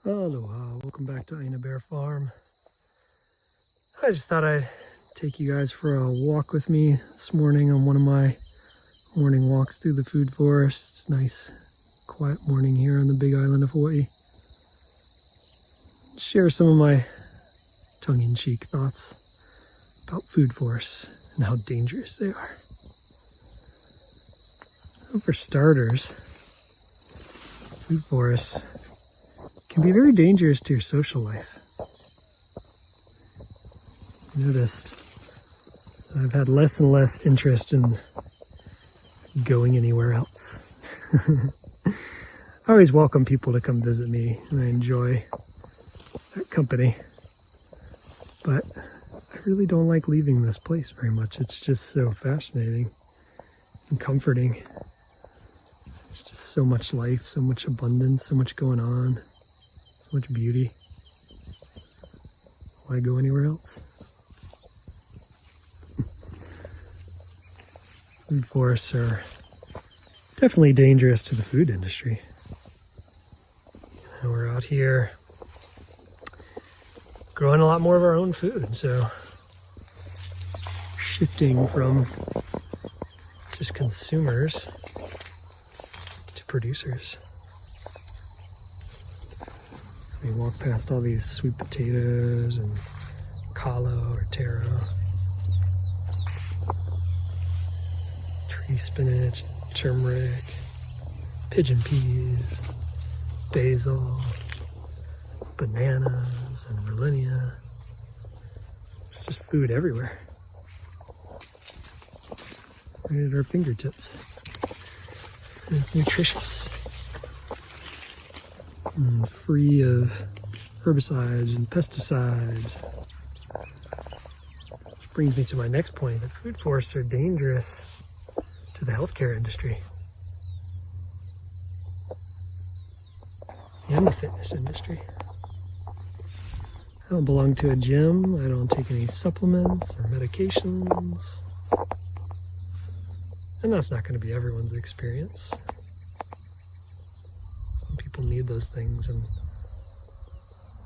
Aloha, welcome back to Aina Bear Farm. I just thought I'd take you guys for a walk with me this morning on one of my morning walks through the food forest. It's a nice, quiet morning here on the big island of Hawaii. Share some of my tongue-in-cheek thoughts about food forests and how dangerous they are. So for starters, food forests can be very dangerous to your social life. I noticed I've had less and less interest in going anywhere else. I always welcome people to come visit me, and I enjoy that company. But I really don't like leaving this place very much. It's just so fascinating and comforting. There's just so much life, so much abundance, so much going on. So much beauty. Why go anywhere else? Food forests are definitely dangerous to the food industry. And we're out here growing a lot more of our own food, so shifting from just consumers to producers. We walk past all these sweet potatoes and kalo or taro, tree spinach, turmeric, pigeon peas, basil, bananas, and reliance. It's just food everywhere, right at our fingertips. And it's nutritious. And free of herbicides and pesticides. Which brings me to my next point, that food forests are dangerous to the healthcare industry and the fitness industry. I don't belong to a gym. I don't take any supplements or medications. And that's not going to be everyone's experience. People need those things, and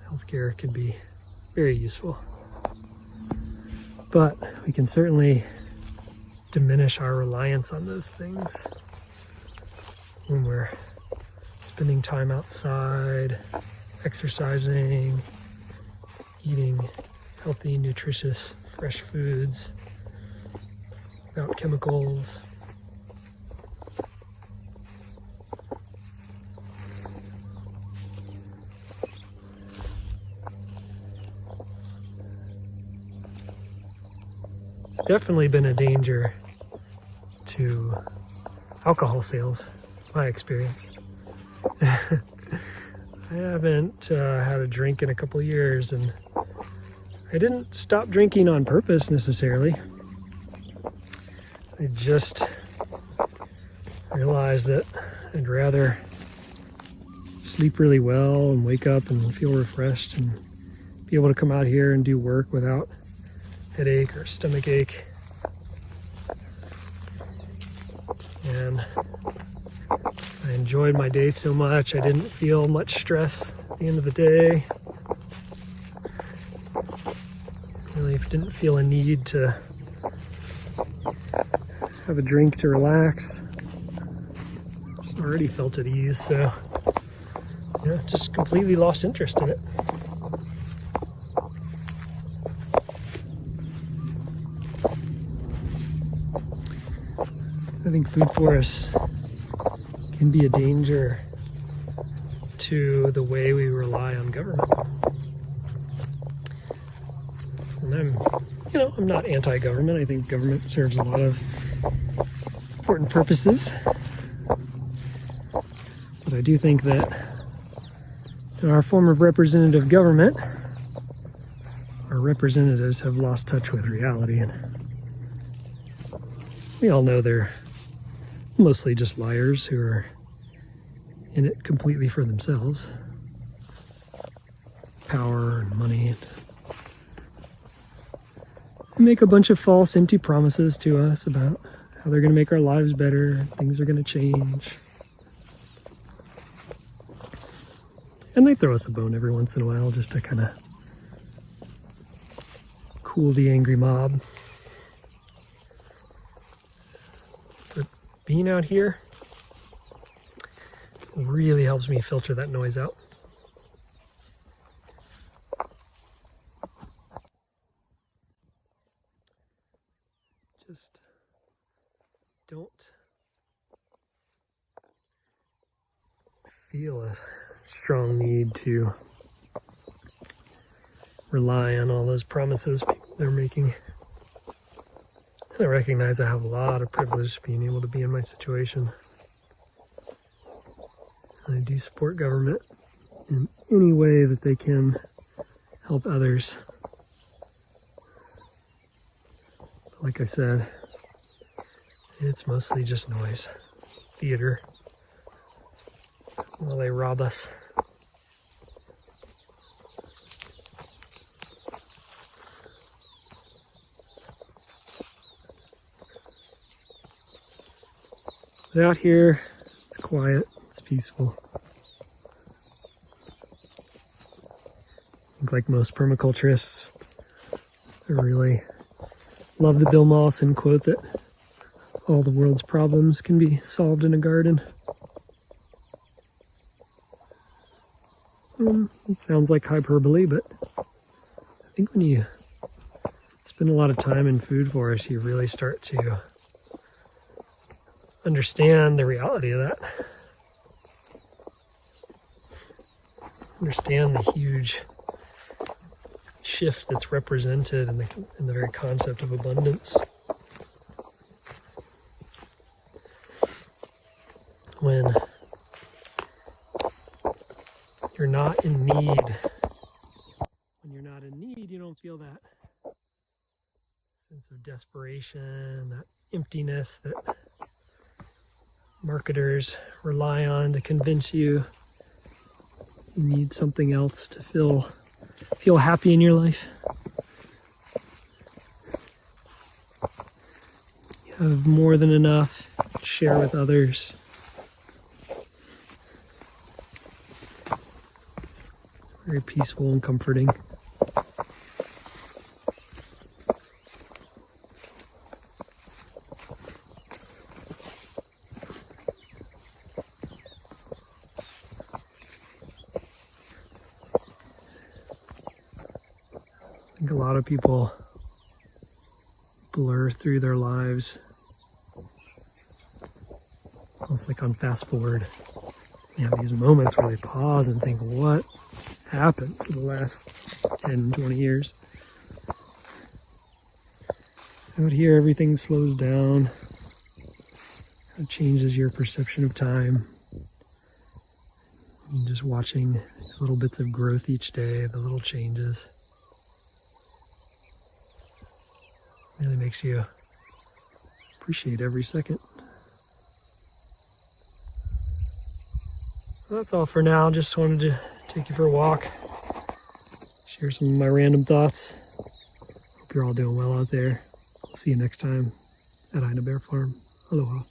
healthcare can be very useful. But we can certainly diminish our reliance on those things when we're spending time outside, exercising, eating healthy, nutritious, fresh foods without chemicals. Definitely been a danger to alcohol sales, it's my experience. I haven't had a drink in a couple years, and I didn't stop drinking on purpose necessarily. I just realized that I'd rather sleep really well and wake up and feel refreshed and be able to come out here and do work without headache or stomach ache. And I enjoyed my day so much. I didn't feel much stress at the end of the day. Really didn't feel a need to have a drink to relax. Just already felt at ease, so just completely lost interest in it. I think food forests can be a danger to the way we rely on government. And I'm not anti-government. I think government serves a lot of important purposes. But I do think that in our form of representative government, our representatives have lost touch with reality. And we all know they're mostly just liars who are in it completely for themselves. Power and money. They make a bunch of false, empty promises to us about how they're going to make our lives better, things are going to change. And they throw us a bone every once in a while just to kind of cool the angry mob. But being out here really helps me filter that noise out. Just don't feel a strong need to rely on all those promises they're making. I recognize I have a lot of privilege being able to be in my situation. And I do support government in any way that they can help others. But like I said, it's mostly just noise, theater, while they rob us. But out here, it's quiet, it's peaceful. I think like most permaculturists, I really love the Bill Mollison quote that all the world's problems can be solved in a garden. It sounds like hyperbole, but I think when you spend a lot of time in food forests, you really start to understand the reality of that. Understand the huge shift that's represented in the very concept of abundance. When you're not in need, you don't feel that sense of desperation, that emptiness that marketers rely on to convince you you need something else to feel happy in your life. You have more than enough to share with others. Very peaceful and comforting. I think a lot of people blur through their lives, almost like on fast forward. You have these moments where they pause and think, what happened to the last 10, 20 years? Out here, everything slows down. It changes your perception of time. And just watching these little bits of growth each day, the little changes, really makes you appreciate every second. Well, that's all for now. Just wanted to take you for a walk, share some of my random thoughts. Hope you're all doing well out there. I'll see you next time at Ina Bear Farm. Aloha.